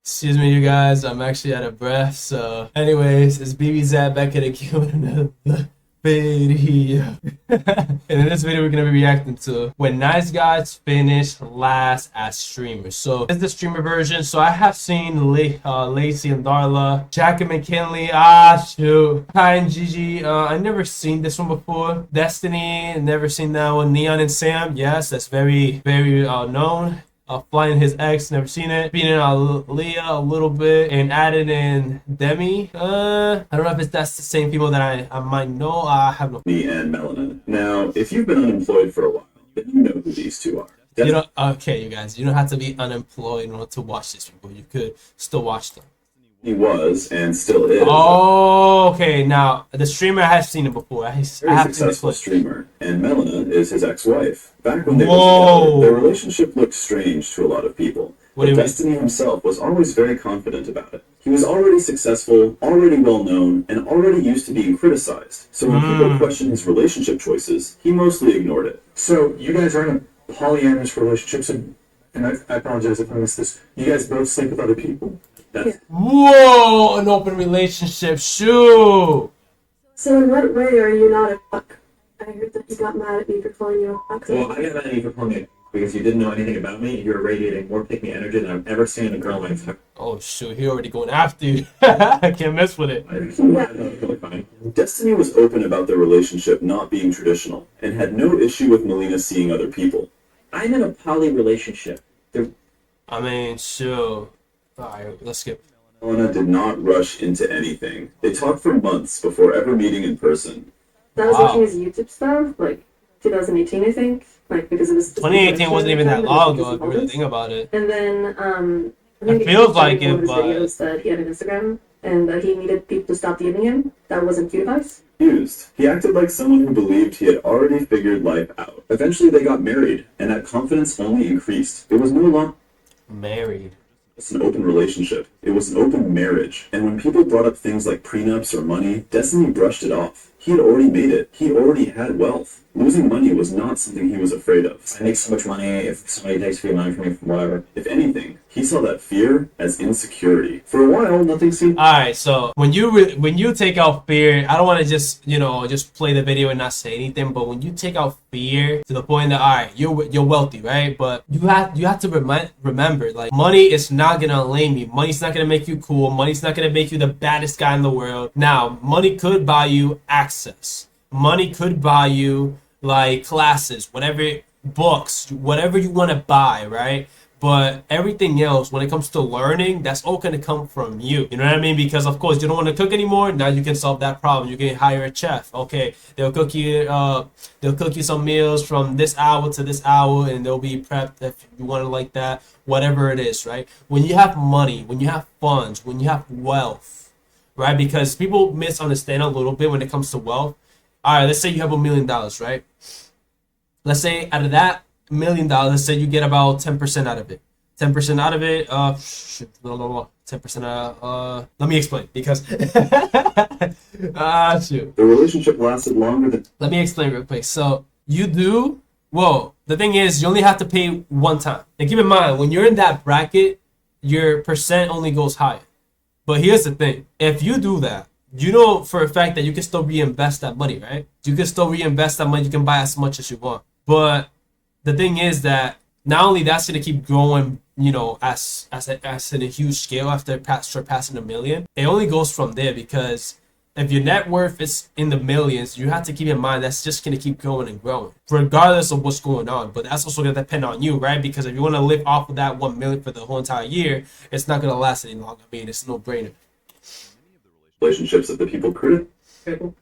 Excuse me, you guys. I'm actually out of breath. So, anyways, it's BVSAP back at again with another video. And in this video, we're gonna be reacting to when nice guys finish last as streamers. So, this is the streamer version. So, I have seen Lacey and Darla, Jack and McKinley. Kai and Gigi. I never seen this one before. Destiny, never seen that one. Neon and Sam. Yes, that's very known. Flying his ex, never seen it. Beating Leah a little bit and added in Demi. I don't know if that's the same people that I might know. I have no. Me and Melanin. Now, if you've been unemployed for a while, then you know who these two are. You know, okay, you guys, you don't have to be unemployed in order to watch these people. You could still watch them. He was and still is. Oh, okay. Now the streamer I have seen it before. I have successful streamer, and Melina is his ex-wife. Back when they were together, their relationship looked strange to a lot of people. But Destiny himself was always very confident about it. He was already successful, already well known, and already used to being criticized. So when people questioned his relationship choices, he mostly ignored it. So you guys are in a polyamorous relationship, and I apologize if I missed this. You guys both sleep with other people. Whoa, an open relationship, shoot! So in what way are you not a fuck? I heard that you got mad at me for calling you a fuck. Well, I got mad at you for calling me because you didn't know anything about me. You were radiating more pick-me energy than I've ever seen in a girl in my life. Oh shoot, he already going after you. I can't mess with it. Really fine. Destiny was open about their relationship not being traditional, and had no issue with Melina seeing other people. I'm in a poly relationship. I mean, sure. Alright, let's skip. Melina did not rush into anything. They talked for months before ever meeting in person. That was watching his YouTube stuff, like 2018, I think. Like because it was 2018 wasn't even that long ago if you really think about it. And then it feels like it, but videos that he had on Instagram and that he needed people to stop DMing him. That wasn't cute advice. He acted like someone who believed he had already figured life out. Eventually they got married, and that confidence only increased. It was no longer married. It's an open relationship. It was an open marriage. And when people brought up things like prenups or money, Destiny brushed it off. He had already made it. He already had wealth. Losing money was not something he was afraid of. I make so much money if somebody takes free money from me from whatever. If anything, he saw that fear as insecurity. For a while, nothing seemed... Alright, so when you take out fear, I don't want to just play the video and not say anything, but when you take out fear to the point that, alright, you're wealthy, right? But you have to remember, like, money is not gonna lame you. Money's not gonna make you cool. Money's not gonna make you the baddest guy in the world. Now, money could buy you access. Money could buy you like classes, whatever, books, whatever you want to buy, right? But everything else, when it comes to learning, that's all going to come from you. You know what I mean? Because of course you don't want to cook anymore. Now you can solve that problem. You can hire a chef. Okay, they'll cook you some meals from this hour to this hour, and they'll be prepped if you want it like that. Whatever it is, right? When you have money, when you have funds, when you have wealth, right? Because people misunderstand a little bit when it comes to wealth. All right, let's say you have $1 million, right? Let's say out of that $1 million, let's say you get about 10% out of it. 10% out of it, 10%, let me explain, because, shoot. The relationship lasted longer than... Let me explain real quick. So, the thing is, you only have to pay one time. And keep in mind, when you're in that bracket, your percent only goes higher. But here's the thing. If you do that, you know for a fact that you can still reinvest that money, right? You can still reinvest that money. You can buy as much as you want. But the thing is that not only that's going to keep growing, as in a huge scale after surpassing $1 million, it only goes from there, because if your net worth is in the millions, you have to keep in mind that's just going to keep growing and growing, regardless of what's going on. But that's also going to depend on you, right? Because if you want to live off of that 1 million for the whole entire year, it's not going to last any longer. I mean, it's a no-brainer. Relationships that the people critical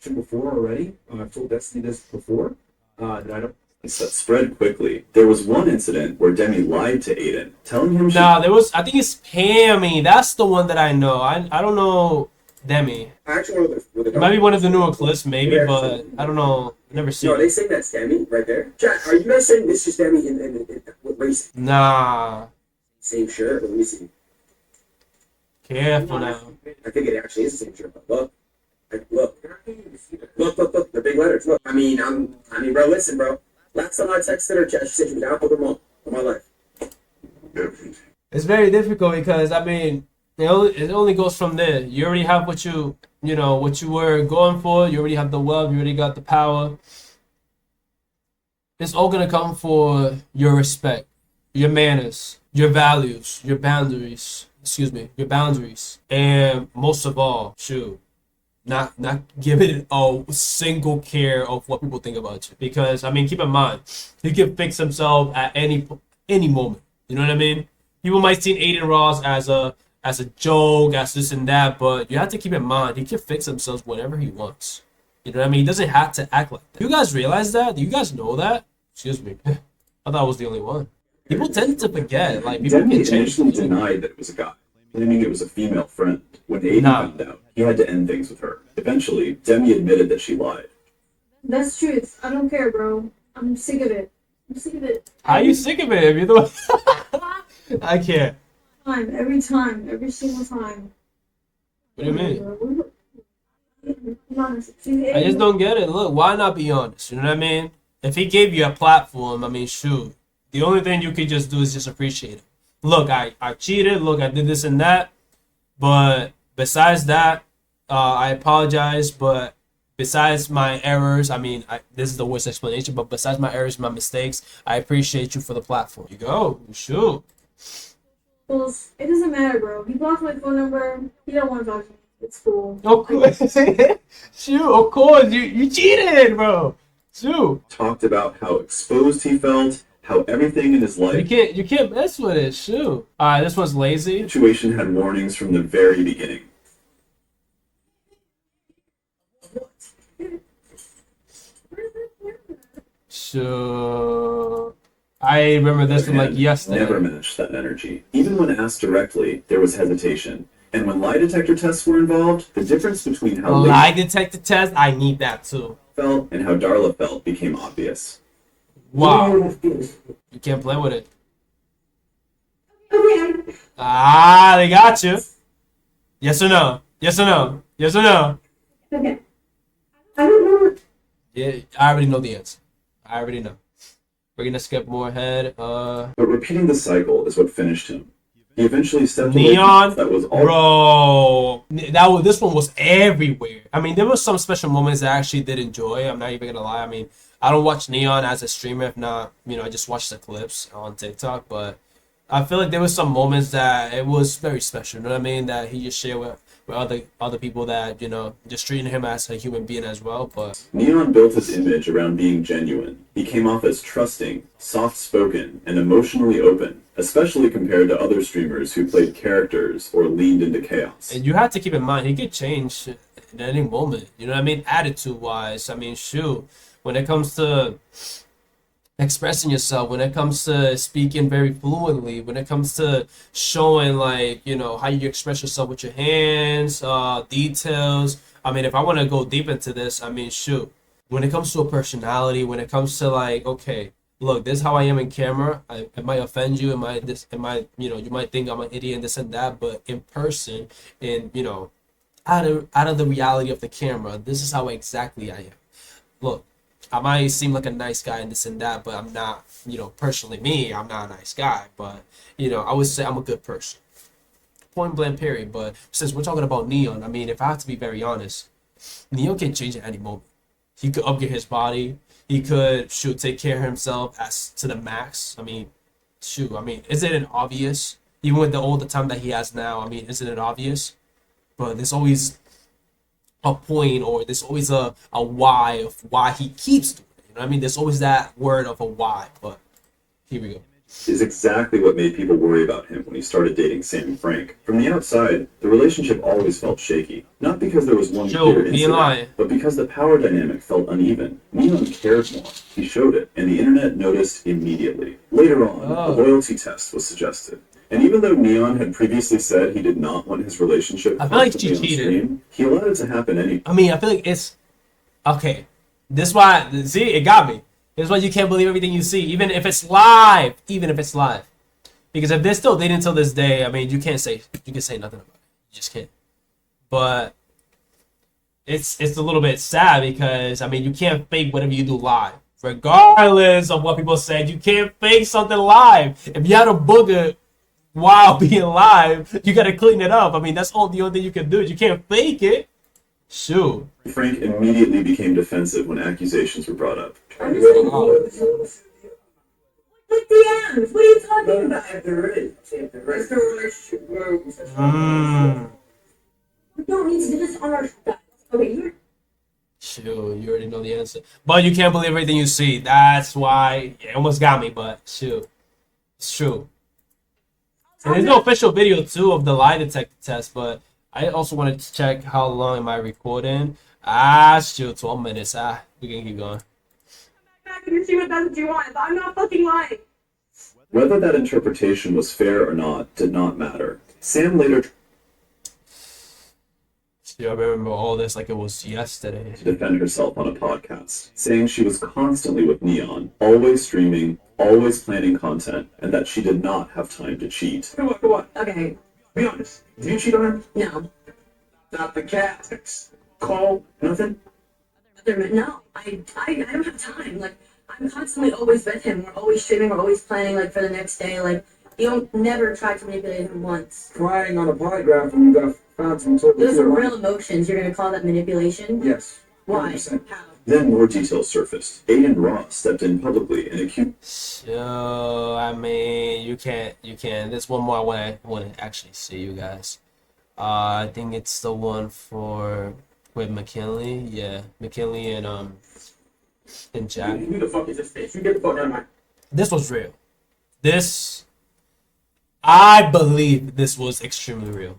before already. I've told Destiny this before. That I don't. That spread quickly. There was one incident where Demi lied to Aiden, telling him she... Nah, I think it's Pammy. That's the one that I know. I don't know Demi. Actually, It might be one of the newer clips, maybe, but I don't know. I've never seen it. No, they saying that's Demi right there. Chat, are you guys saying this is Demi in what race? Nah. Same shirt, but let me see. Careful now. I think it actually is the same shirt, but look. Look, the big letters. Look, I mean, bro, listen, bro. Last time I texted her, she said she was out for the month of my life. It's very difficult because I mean, it only goes from there. You already have what what you were going for. You already have the wealth. You already got the power. It's all gonna come for your respect, your manners, your values, your boundaries. Excuse me, your boundaries, and most of all, shoot, not giving a single care of what people think about you. Because I mean, keep in mind, he can fix himself at any moment. You know what I mean? People might see Aiden Ross as a joke, as this and that, but you have to keep in mind he can fix himself whenever he wants. You know what I mean? He doesn't have to act like that. You guys realize that? Do you guys know that? Excuse me. I thought I was the only one. People tend to forget. Like people Demi can change. initially denied that it was a guy, claiming it was a female friend. When Aiden found out, he had to end things with her. Eventually, Demi admitted that she lied. That's truth. I don't care, bro. I'm sick of it. I'm sick of it. How are you sick of it? If you're the one... I can't. Every time, every single time. What do you mean? I'm honest. I just don't get it. Look, why not be honest? You know what I mean? If he gave you a platform, I mean, shoot. The only thing you could just do is just appreciate it. Look, I cheated. Look, I did this and that. But besides that, I apologize. But besides my errors, I mean, this is the worst explanation. But besides my errors, my mistakes, I appreciate you for the platform. You go. Shoot. Well, it doesn't matter, bro. He blocked my phone number. He don't want to talk to me. It's cool. Of course. Shoot, of course. You cheated, bro. Shoot. Talked about how exposed he felt, how everything in his life You can't mess with it. Shoot. Alright, this one's lazy. situation had warnings from the very beginning. Sure. I remember this one like yesterday. Never matched that energy. Even when asked directly, there was hesitation. And when lie detector tests were involved, the difference between how Lie detector test, I need that too. felt and how Darla felt became obvious. Wow. You can't play with it. Ah, they got you. Yes or no? Yes or no? Yes or no? Okay. I don't know. Yeah, I already know the answer. I already know. We're gonna skip more ahead. But repeating the cycle is what finished him. He eventually stepped Neon, away. That was all. bro. This one was everywhere. I mean, there was some special moments that I actually did enjoy. I'm not even gonna lie. I mean, I don't watch Neon as a streamer. If not, I just watch the clips on TikTok. But I feel like there was some moments that it was very special. You know what I mean? That he just shared with other people that just treating him as a human being as well. But Neon built his image around being genuine. He came off as trusting, soft-spoken, and emotionally open, especially compared to other streamers who played characters or leaned into chaos. and you have to keep in mind he could change at any moment. You know what I mean? Attitude-wise, I mean, shoot. When it comes to expressing yourself, when it comes to speaking very fluently, when it comes to showing how you express yourself with your hands, details. I mean, if I want to go deep into this, I mean, shoot. When it comes to a personality, when it comes to okay, look, this is how I am in camera. It might offend you. You might think I'm an idiot and this and that, but in person, and out of the reality of the camera, this is how exactly I am. Look, I might seem like a nice guy and this and that, but I'm not, personally me, I'm not a nice guy. But, I would say I'm a good person. Point blank period. But since we're talking about Neon, I mean, if I have to be very honest, Neon can change at any moment. He could upgrade his body. He could, take care of himself as to the max. I mean, isn't it obvious? Even with all the time that he has now, I mean, isn't it obvious? But there's always a point, or there's always a why of why he keeps doing it. You know what I mean? There's always that word of a why, but here we go. Is exactly what made people worry about him when he started dating Sam Frank. From the outside, the relationship always felt shaky. Not because there was one clear incident, but because the power dynamic felt uneven. Neon cared more. He showed it, and the internet noticed immediately. Later on, a loyalty test was suggested. And even though Neon had previously said he did not want his relationship I feel like to be on cheated. stream, he allowed it to happen anyway. I mean, I feel like it's okay. This why it got me. This is why you can't believe everything you see, even if it's live. Because if they're still dating until this day, I mean, you can say nothing about it. You just can't. But it's a little bit sad because I mean, you can't fake whatever you do live. Regardless of what people said, you can't fake something live. If you had a booger while being live, you gotta clean it up. I mean, that's all the only thing you can do. You can't fake it. Shoot. Frank immediately became defensive when accusations were brought up. Like DMs, what are you talking about? If there is a relationship, we don't need to do this on our stuff. Okay, you're. Shoot, you already know the answer. But you can't believe everything you see. That's why it almost got me, but shoot. It's true. And there's no official video too of the lie detector test, but I also wanted to check how long am I recording. Shoot, 12 minutes. We can keep going. Back and you see what that's what you want. I'm not fucking lying. Whether that interpretation was fair or not did not matter. Sam later Yeah, I remember all this like it was yesterday. to defend herself on a podcast, saying she was constantly with Neon, always streaming, always planning content, and that she did not have time to cheat. Come on. Okay, Be honest. Did you cheat on her? no. Not the cat. Text, call, nothing? No, I don't have time. Like, I'm constantly always with him. We're always streaming. We're always planning, like, for the next day. Like, you don't never try to manipulate him once. Crying on a polygraph when you got found some sort of. Those are real emotions. You're gonna call that manipulation? Yes. Why? 100%. How? Then more details surfaced. Aiden Ross stepped in publicly and accused So I mean, you can't. There's one more I want to actually see you guys. I think it's the one with McKinley. Yeah, McKinley and Jack. Who the fuck is this bitch? You get the fuck out of my. This was real. I believe this was extremely real.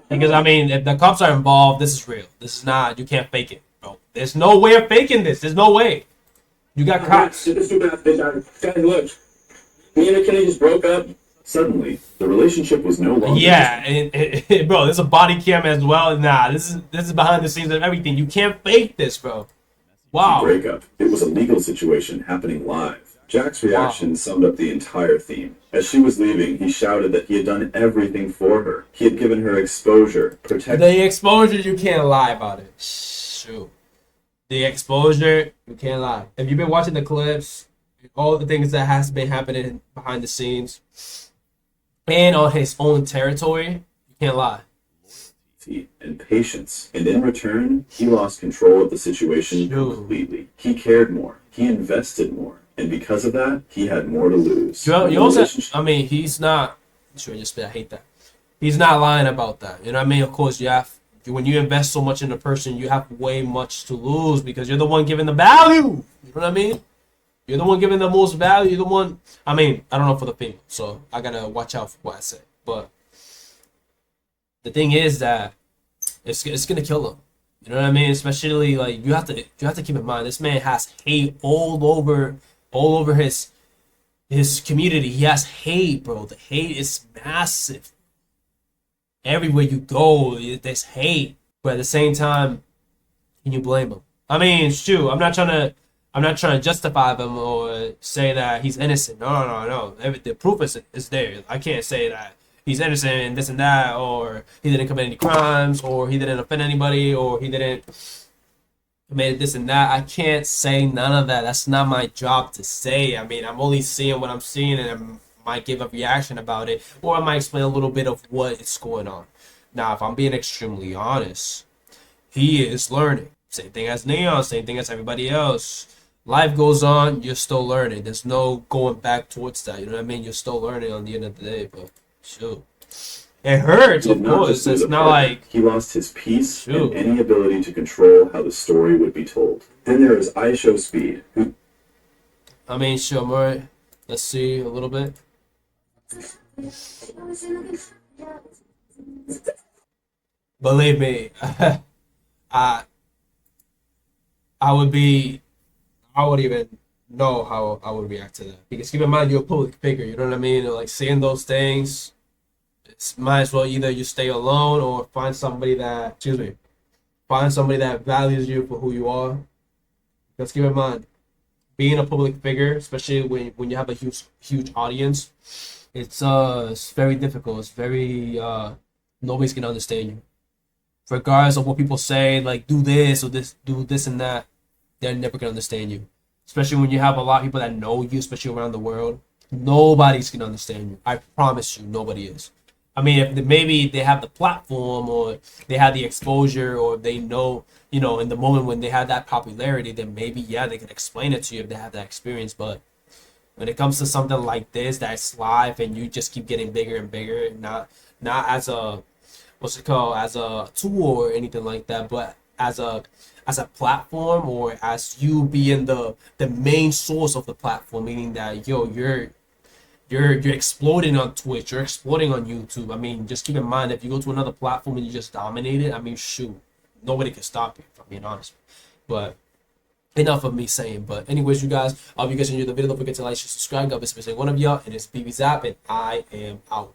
Because I mean, if the cops are involved, this is real. This is not. You can't fake it, bro. There's no way of faking this. There's no way. You got cops. Get this stupid ass bitch out of here. Guys, look. Me and McKinney just broke up. Suddenly, the relationship was no longer. Yeah, and bro, there's a body cam as well. Nah, this is behind the scenes of everything. You can't fake this, bro. Wow. Breakup. It was a legal situation happening live. Jack's reaction summed up the entire theme. As she was leaving, he shouted that he had done everything for her. He had given her exposure, protection. The exposure, you can't lie about it. Shoot. The exposure, you can't lie. If you've been watching the clips, all the things that has been happening behind the scenes and on his own territory, you can't lie. And patience. And in return, he lost control of the situation completely. He cared more. He invested more. And because of that, he had more to lose. You also, I mean, he's not. Sure, just I hate that. He's not lying about that. You know what I mean? Of course, when you invest so much in a person, you have way much to lose because you're the one giving the value. You know what I mean? You're the one giving the most value. You're the one. I mean, I don't know for the people, so I gotta watch out for what I say. But the thing is that it's gonna kill him. You know what I mean? Especially like you have to keep in mind this man has hate all over his community. He has hate, bro. The hate is massive. Everywhere you go, there's hate. But at the same time, can you blame him? I mean, shoot, I'm not trying to justify him or say that he's innocent. No. The proof is there. I can't say that he's innocent and this and that, or he didn't commit any crimes, or he didn't offend anybody, or he didn't commit this and that. I can't say none of that. That's not my job to say. I mean, I'm only seeing what I'm seeing, and I might give a reaction about it, or I might explain a little bit of what is going on. Now, if I'm being extremely honest, he is learning. Same thing as Neon, same thing as everybody else. Life goes on, you're still learning. There's no going back towards that. You know what I mean? You're still learning on the end of the day, but shoot. It hurts, of course. It's not like he lost his peace and any ability to control how the story would be told. Then there is iShow Speed, who I mean, sure, Murray. Let's see a little bit. Believe me, I wouldn't even know how I would react to that. Because keep in mind, you're a public figure. You know what I mean? Like saying those things, might as well either you stay alone or find somebody that values you for who you are. Because keep in mind, being a public figure, especially when you have a huge audience, it's very difficult. It's very nobody's gonna understand you. Regardless of what people say, like do this or this, do this and that, they're never gonna understand you. especially when you have a lot of people that know you, especially around the world. Nobody's gonna understand you. I promise you, nobody is. I mean, if maybe they have the platform or they have the exposure or they know, you know, in the moment when they have that popularity, then maybe, yeah, they can explain it to you if they have that experience. But when it comes to something like this that's live and you just keep getting bigger and bigger, not as a, what's it called, as a tool or anything like that, but as a platform, or as you being the main source of the platform, meaning that, yo, you're exploding on Twitch, you're exploding on YouTube. I mean, just keep in mind, if you go to another platform and you just dominate it, I mean, shoot, nobody can stop you, if I'm being honest. But enough of me saying. But anyways, you guys, I hope you guys enjoyed the video. Don't forget to like, share, subscribe. God bless every single one of y'all. And it's BVSAP, and I am out.